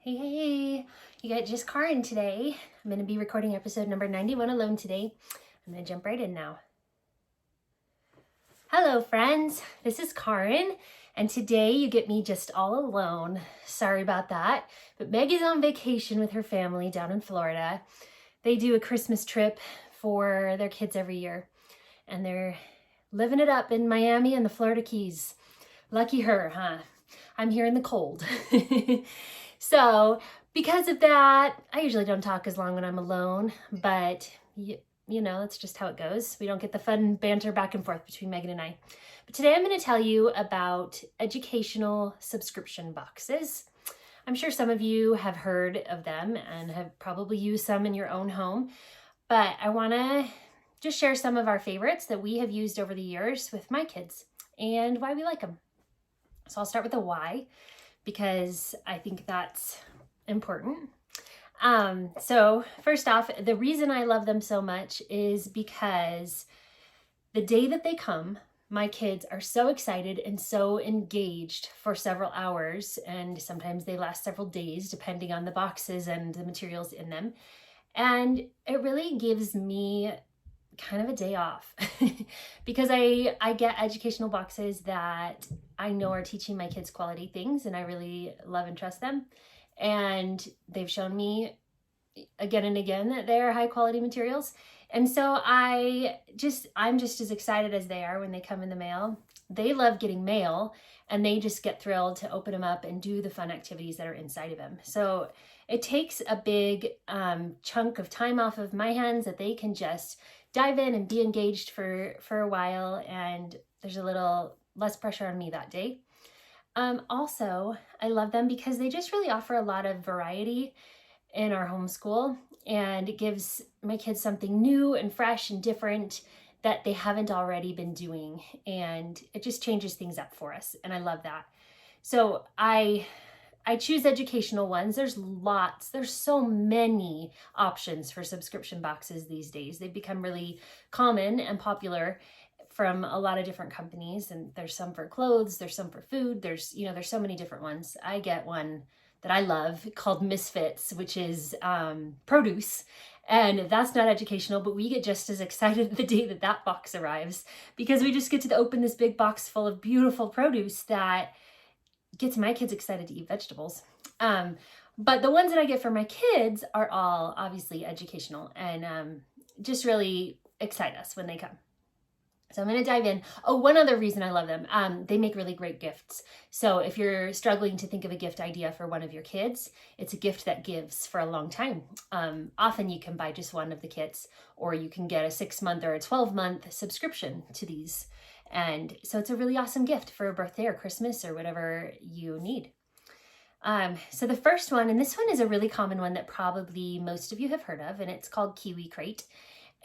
Hey, you got just Karyn today. I'm going to be recording episode number 91 alone today. I'm going to jump right in now. Hello, friends. This is Karyn, and today you get me just all alone. Sorry about that, but Meg is on vacation with her family down in Florida. They do a Christmas trip for their kids every year, and they're living it up in Miami and the Florida Keys. Lucky her, huh? I'm here in the cold. So because of that, I usually don't talk as long when I'm alone, but you know, that's just how it goes. We don't get the fun banter back and forth between Megan and I. But today I'm going to tell you about educational subscription boxes. I'm sure some of you have heard of them and have probably used some in your own home, but I want to just share some of our favorites that we have used over the years with my kids and why we like them. So I'll start with the why, because I think that's important. So first off, the reason I love them so much is because the day that they come, my kids are so excited and so engaged for several hours, and sometimes they last several days depending on the boxes and the materials in them. And it really gives me kind of a day off because I get educational boxes that I know are teaching my kids quality things, and I really love and trust them. And they've shown me again and again that they're high quality materials. And so I'm just as excited as they are when they come in the mail. They love getting mail, and they just get thrilled to open them up and do the fun activities that are inside of them. So it takes a big chunk of time off of my hands that they can just dive in and be engaged for a while, and there's a little less pressure on me that day. Also, I love them because they just really offer a lot of variety in our homeschool, and it gives my kids something new and fresh and different that they haven't already been doing, and it just changes things up for us, and I love that. So I choose educational ones. There's so many options for subscription boxes these days. They've become really common and popular from a lot of different companies, and there's some for clothes, there's some for food, there's so many different ones. I get one that I love called Misfits, which is produce, and that's not educational, but we get just as excited the day that that box arrives, because we just get to open this big box full of beautiful produce that gets my kids excited to eat vegetables. But the ones that I get for my kids are all obviously educational and just really excite us when they come. So I'm going to dive in. Oh, one other reason I love them. They make really great gifts. So if you're struggling to think of a gift idea for one of your kids, it's a gift that gives for a long time. Often you can buy just one of the kits, or you can get a 6-month or a 12-month subscription to these. And so it's a really awesome gift for a birthday or Christmas or whatever you need. So the first one, and this one is a really common one that probably most of you have heard of, and it's called Kiwi Crate.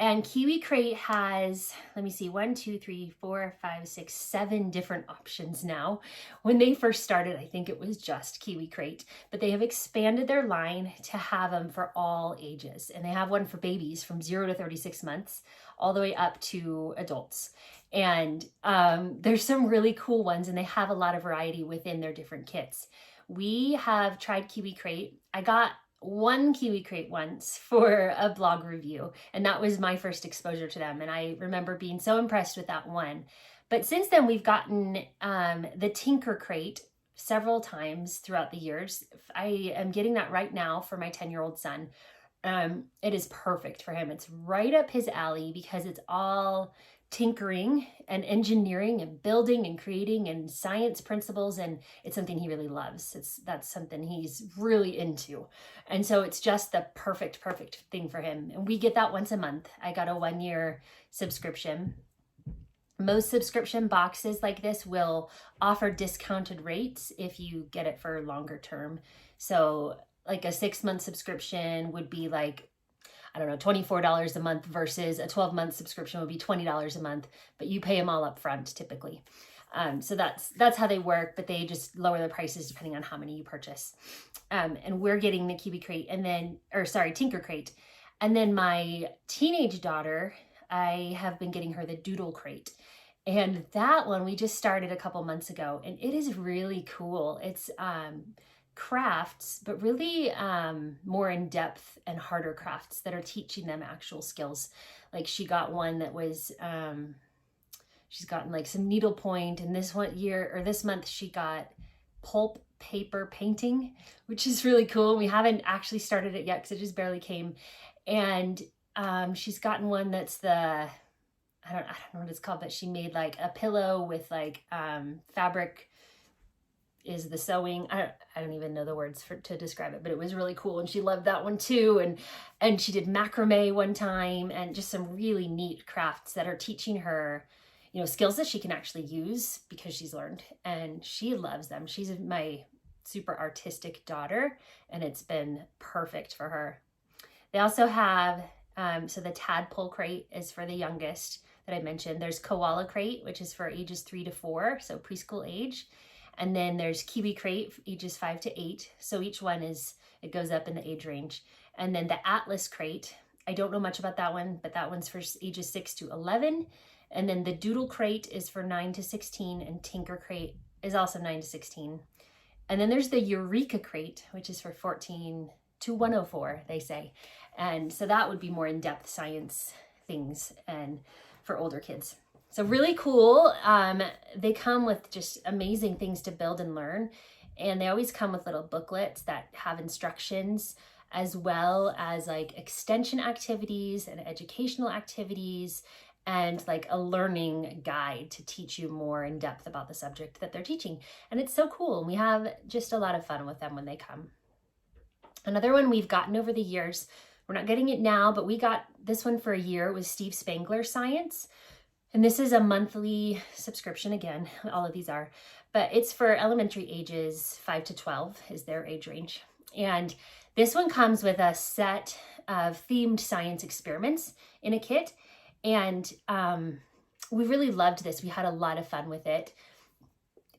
And Kiwi Crate has, 1, 2, 3, 4, 5, 6, 7 different options now. When they first started, I think it was just Kiwi Crate, but they have expanded their line to have them for all ages. And they have one for babies from 0 to 36 months, all the way up to adults. And there's some really cool ones, and they have a lot of variety within their different kits. We have tried Kiwi Crate. I got one Kiwi Crate once for a blog review, and that was my first exposure to them, and I remember being so impressed with that one. But since then we've gotten the Tinker Crate several times throughout the years. I am getting that right now for my 10-year-old son. It is perfect for him. It's right up his alley because it's all tinkering and engineering and building and creating and science principles, and it's something he really loves. That's something he's really into, and so it's just the perfect thing for him. And we get that once a month. I got a 1-year subscription. Most subscription boxes like this will offer discounted rates if you get it for longer term. So like a 6-month subscription would be like, I don't know, $24 a month versus a 12-month subscription would be $20 a month, but you pay them all up front typically. So that's how they work, but they just lower the prices depending on how many you purchase. And we're getting the Kiwi Crate Tinker Crate. And then my teenage daughter, I have been getting her the Doodle Crate. And that one we just started a couple months ago, and it is really cool. It's crafts, but really more in-depth and harder crafts that are teaching them actual skills. Like she got one that was, she's gotten like some needlepoint, and this month she got pulp paper painting, which is really cool. We haven't actually started it yet because it just barely came. And she's gotten one that's I don't know what it's called, but she made like a pillow with like fabric is the sewing. I don't even know the words to describe it, but it was really cool. And she loved that one too. And she did macrame one time, and just some really neat crafts that are teaching her, you know, skills that she can actually use because she's learned, and she loves them. She's my super artistic daughter, and it's been perfect for her. They also have, so the tadpole crate is for the youngest that I mentioned. There's koala crate, which is for ages 3 to 4, so preschool age. And then there's kiwi crate, ages 5 to 8. So each one it goes up in the age range. And then the atlas crate, I don't know much about that one, but that one's for ages 6 to 11. And then the doodle crate is for 9 to 16, and tinker crate is also 9 to 16. And then there's the eureka crate, which is for 14 to 104, they say. And so that would be more in-depth science things and for older kids. So really cool. They come with just amazing things to build and learn. And they always come with little booklets that have instructions, as well as like extension activities and educational activities, and like a learning guide to teach you more in depth about the subject that they're teaching. And it's so cool. We have just a lot of fun with them when they come. Another one we've gotten over the years, we're not getting it now, but we got this one for a year, was Steve Spangler Science. And this is a monthly subscription again, all of these are, but it's for elementary ages 5 to 12 is their age range. And this one comes with a set of themed science experiments in a kit. And we really loved this. We had a lot of fun with it.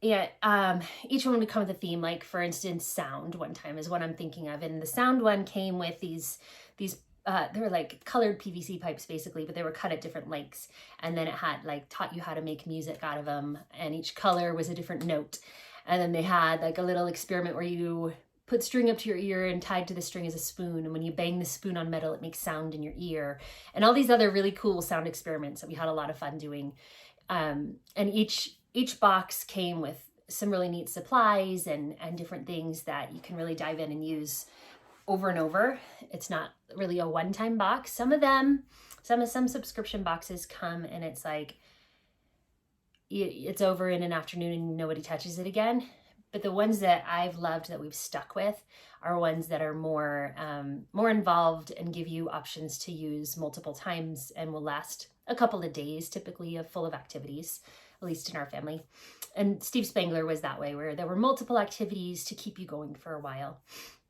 And each one would come with a theme, like for instance, sound one time is what I'm thinking of. And the sound one came with these they were like colored PVC pipes basically, but they were cut at different lengths. And then it had like taught you how to make music out of them. And each color was a different note. And then they had like a little experiment where you put string up to your ear, and tied to the string is a spoon. And when you bang the spoon on metal, it makes sound in your ear. And all these other really cool sound experiments that we had a lot of fun doing. And each box came with some really neat supplies and different things that you can really dive in and use over and over. It's not really a one-time box. Some subscription boxes come and it's like, it's over in an afternoon and nobody touches it again. But the ones that I've loved that we've stuck with are ones that are more involved and give you options to use multiple times and will last a couple of days, typically full of activities, at least in our family. And Steve Spangler was that way, where there were multiple activities to keep you going for a while.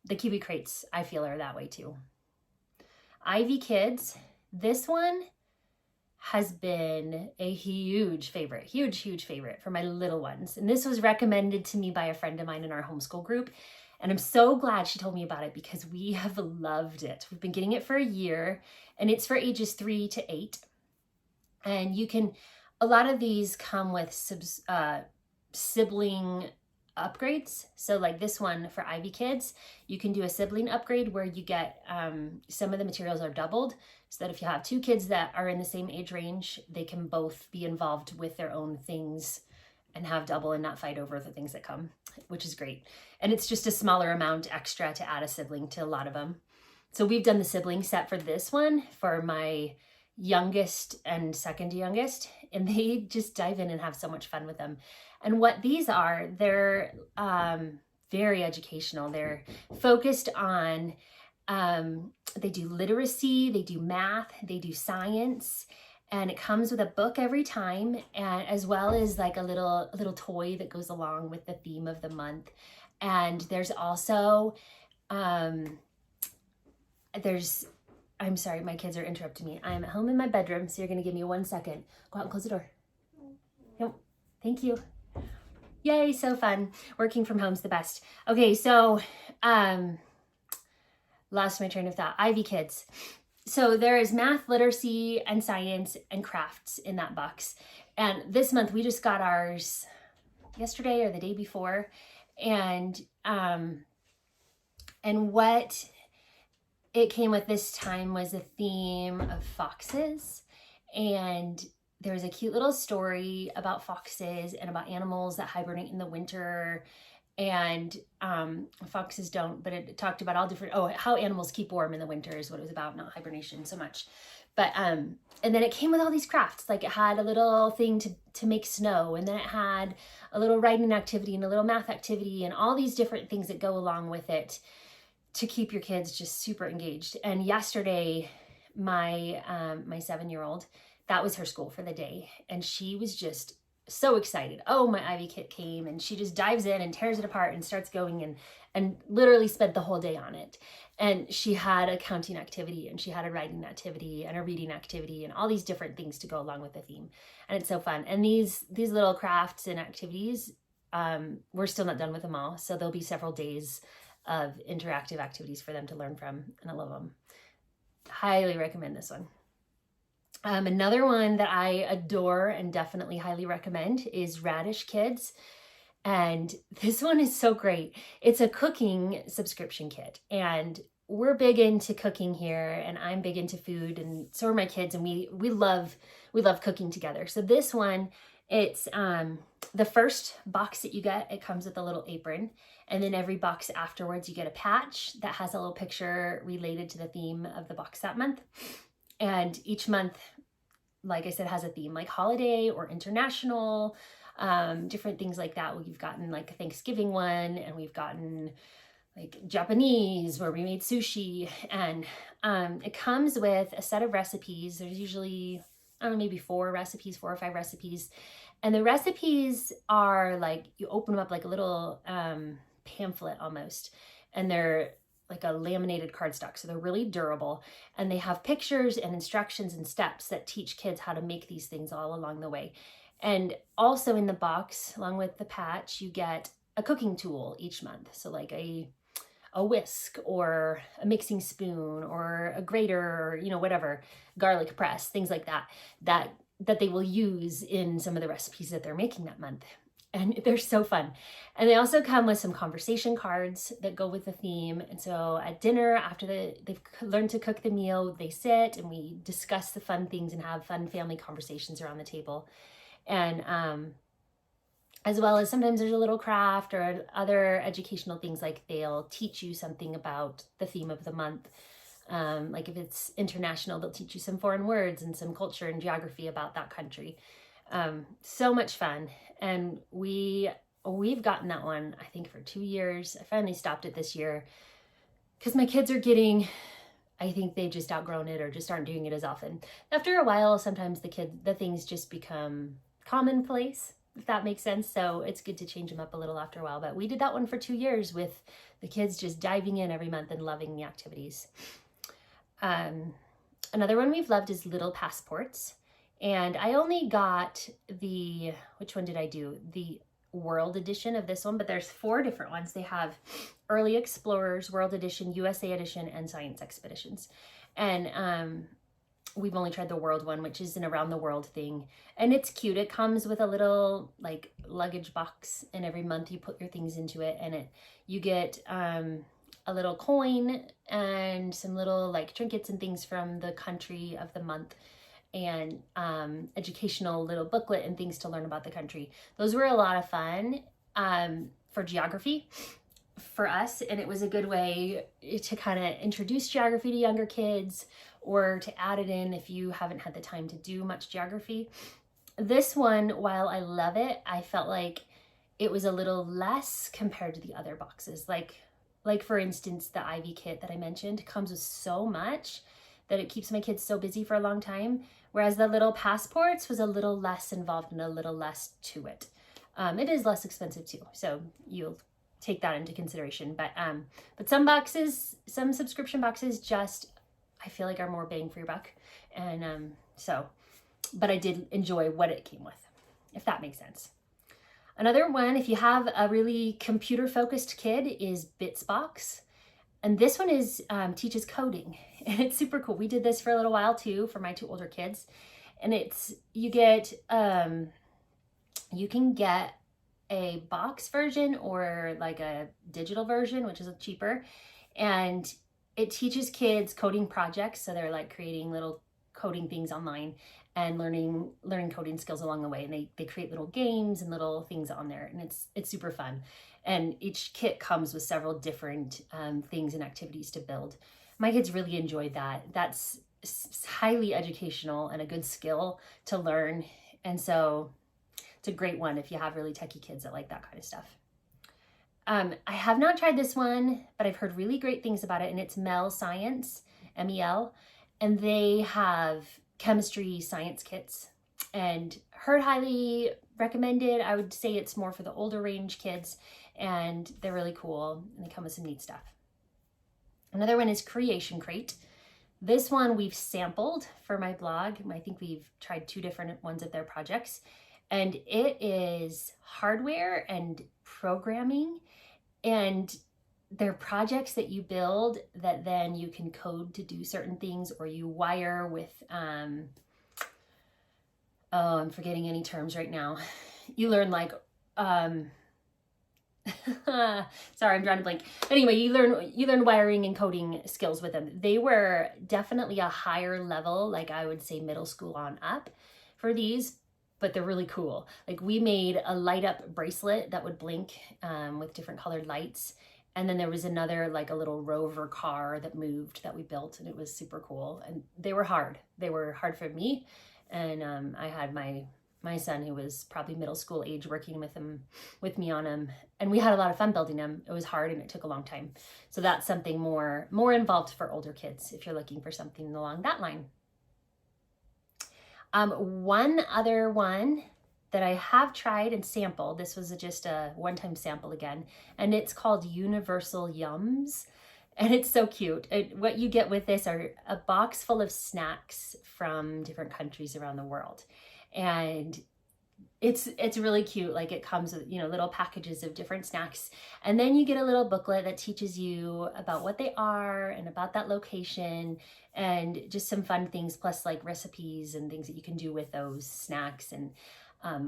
The kiwi crates, I feel, are that way too. Ivy Kids, this one has been a huge favorite for my little ones. And this was recommended to me by a friend of mine in our homeschool group. And I'm so glad she told me about it because we have loved it. We've been getting it for a year, and it's for ages 3 to 8. And a lot of these come with sibling upgrades. So like this one for Ivy Kids, you can do a sibling upgrade where you get some of the materials are doubled, so that if you have 2 kids that are in the same age range, they can both be involved with their own things and have double and not fight over the things that come, which is great. And it's just a smaller amount extra to add a sibling to a lot of them. So we've done the sibling set for this one for my youngest and second youngest, and they just dive in and have so much fun with them. And what these are, they're very educational. They're focused on, they do literacy, they do math, they do science, and it comes with a book every time, and as well as like a little toy that goes along with the theme of the month. And there's also, I'm sorry, my kids are interrupting me. I'm at home in my bedroom, so you're gonna give me 1 second. Go out and close the door. Yep, thank you. Yay, so fun. Working from home's the best. Okay, so lost my train of thought. Ivy Kids. So there is math, literacy, and science and crafts in that box. And this month we just got ours yesterday or the day before. And it's And what it came with this time was a theme of foxes. And there was a cute little story about foxes and about animals that hibernate in the winter. And foxes don't, but it talked about all different, how animals keep warm in the winter is what it was about, not hibernation so much. But and then it came with all these crafts. Like it had a little thing to make snow, and then it had a little writing activity and a little math activity and all these different things that go along with it to keep your kids just super engaged. And yesterday, my 7-year-old, that was her school for the day, and she was just so excited. Oh, my Ivy kit came, and she just dives in and tears it apart and starts going and literally spent the whole day on it. And she had a counting activity, and she had a writing activity and a reading activity and all these different things to go along with the theme. And it's so fun. And these little crafts and activities, we're still not done with them all. So there'll be several days of interactive activities for them to learn from, and I love them. Highly recommend this one. Another one that I adore and definitely highly recommend is Radish Kids. And this one is so great. It's a cooking subscription kit, and we're big into cooking here, and I'm big into food, and so are my kids, and we love cooking together. So this one, it's the first box that you get, it comes with a little apron, and then every box afterwards you get a patch that has a little picture related to the theme of the box that month. And each month, like I said, has a theme, like holiday or international, different things like that. We've gotten like a Thanksgiving one, and we've gotten like Japanese where we made sushi. And it comes with a set of recipes. There's usually, I don't know, maybe 4 or 5 recipes. And the recipes are like, you open them up like a little pamphlet almost, and they're like a laminated cardstock. So they're really durable, and they have pictures and instructions and steps that teach kids how to make these things all along the way. And also in the box, along with the patch, you get a cooking tool each month. So like a whisk or a mixing spoon or a grater, or, whatever, garlic press, things like that they will use in some of the recipes that they're making that month. And they're so fun. And they also come with some conversation cards that go with the theme. And so at dinner, after they've learned to cook the meal, they sit and we discuss the fun things and have fun family conversations around the table. And as well as sometimes there's a little craft or other educational things, like they'll teach you something about the theme of the month. Like if it's international, they'll teach you some foreign words and some culture and geography about that country. So much fun. And we've gotten that one, I think, for 2 years. I finally stopped it this year because my kids are I think they've just outgrown it or just aren't doing it as often. After a while, sometimes the things just become commonplace, if that makes sense. So it's good to change them up a little after a while. But we did that one for 2 years with the kids just diving in every month and loving the activities. Another one we've loved is Little Passports. And I only got which one did I do? The World Edition of this one, but there's 4 different ones. They have Early Explorers, World Edition, USA Edition, and Science Expeditions. And we've only tried the World one, which is an around the world thing. And it's cute. It comes with a little like luggage box, and every month you put your things into it, and you get a little coin and some little like trinkets and things from the country of the month, and educational little booklet and things to learn about the country. Those were a lot of fun for geography for us, and it was a good way to kind of introduce geography to younger kids, or to add it in if you haven't had the time to do much geography. This one, while I love it, I felt like it was a little less compared to the other boxes. Like for instance, the Ivy kit that I mentioned comes with so much that it keeps my kids so busy for a long time, whereas the Little Passports was a little less involved and a little less to it. It is less expensive too, so you'll take that into consideration. But some subscription boxes just, I feel like, are more bang for your buck. And but I did enjoy what it came with, if that makes sense. Another one, if you have a really computer-focused kid, is Bitsbox. And this one teaches coding, and it's super cool. We did this for a little while too for my 2 older kids. And you can get a box version or like a digital version, which is cheaper. And it teaches kids coding projects. So they're like creating little coding things online and learning coding skills along the way. And they create little games and little things on there, and it's super fun. And each kit comes with several different things and activities to build. My kids really enjoyed that. That's highly educational and a good skill to learn. And so it's a great one if you have really techie kids that like that kind of stuff. I have not tried this one, but I've heard really great things about it, and it's Mel Science, MEL, and they have chemistry science kits, and heard highly recommended. I would say it's more for the older range kids, and they're really cool, and they come with some neat stuff. Another one is Creation Crate. This one we've sampled for my blog. I think we've tried 2 different ones of their projects, and it is hardware and programming, and they're projects that you build that then you can code to do certain things, or you wire with, oh, I'm forgetting any terms right now. You learn like, sorry, I'm drawing a blank. Anyway, you learn wiring and coding skills with them. They were definitely a higher level, like I would say middle school on up for these, but they're really cool. Like we made a light up bracelet that would blink with different colored lights. And then there was another, like a little rover car that moved that we built, and it was super cool. And they were hard. They were hard for me. And I had my son, who was probably middle school age, working with me on them. And we had a lot of fun building them. It was hard and it took a long time. So that's something more involved for older kids if you're looking for something along that line. One other one that I have tried and sampled, this was just a one-time sample again, and it's called Universal Yums, and it's so cute. What you get with this are a box full of snacks from different countries around the world, and it's really cute. Like it comes with, little packages of different snacks, and then you get a little booklet that teaches you about what they are and about that location, and just some fun things, plus like recipes and things that you can do with those snacks, and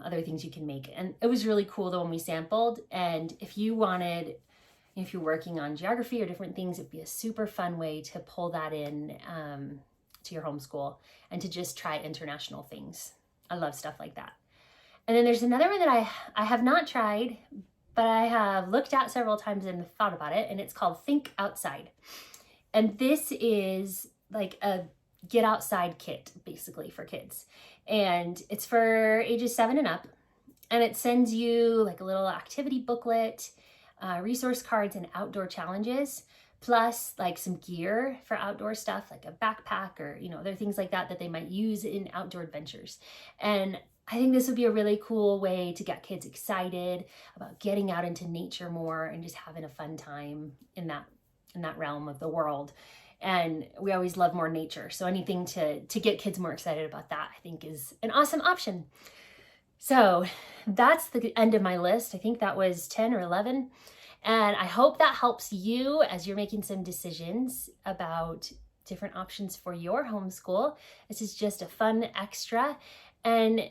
other things you can make. And it was really cool the one we sampled. And if you're working on geography or different things, it'd be a super fun way to pull that in to your homeschool and to just try international things. I love stuff like that. And then there's another one that I have not tried, but I have looked at several times and thought about it, and it's called Think Outside. And this is like a get outside kit basically for kids, and it's for ages 7 and up, and it sends you like a little activity booklet, resource cards, and outdoor challenges, plus like some gear for outdoor stuff like a backpack or other things like that they might use in outdoor adventures. And I think this would be a really cool way to get kids excited about getting out into nature more and just having a fun time in that realm of the world. And we always love more nature. So anything to get kids more excited about that, I think, is an awesome option. So that's the end of my list. I think that was 10 or 11. And I hope that helps you as you're making some decisions about different options for your homeschool. This is just a fun extra. And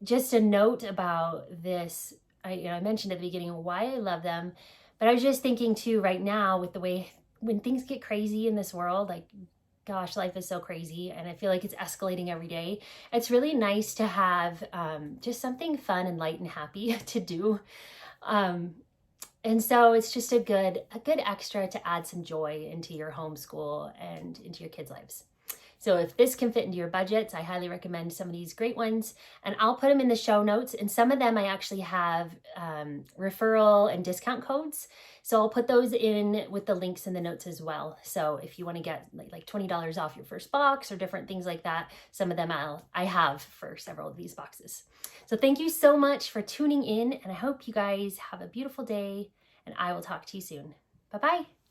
just a note about this, I mentioned at the beginning why I love them, but I was just thinking too right now with the way when things get crazy in this world, like, gosh, life is so crazy, and I feel like it's escalating every day. It's really nice to have just something fun and light and happy to do. And so it's just a good extra to add some joy into your homeschool and into your kids' lives. So if this can fit into your budgets, I highly recommend some of these great ones, and I'll put them in the show notes. And some of them I actually have referral and discount codes. So I'll put those in with the links in the notes as well. So if you want to get like $20 off your first box or different things like that, some of them I have for several of these boxes. So thank you so much for tuning in, and I hope you guys have a beautiful day, and I will talk to you soon. Bye-bye.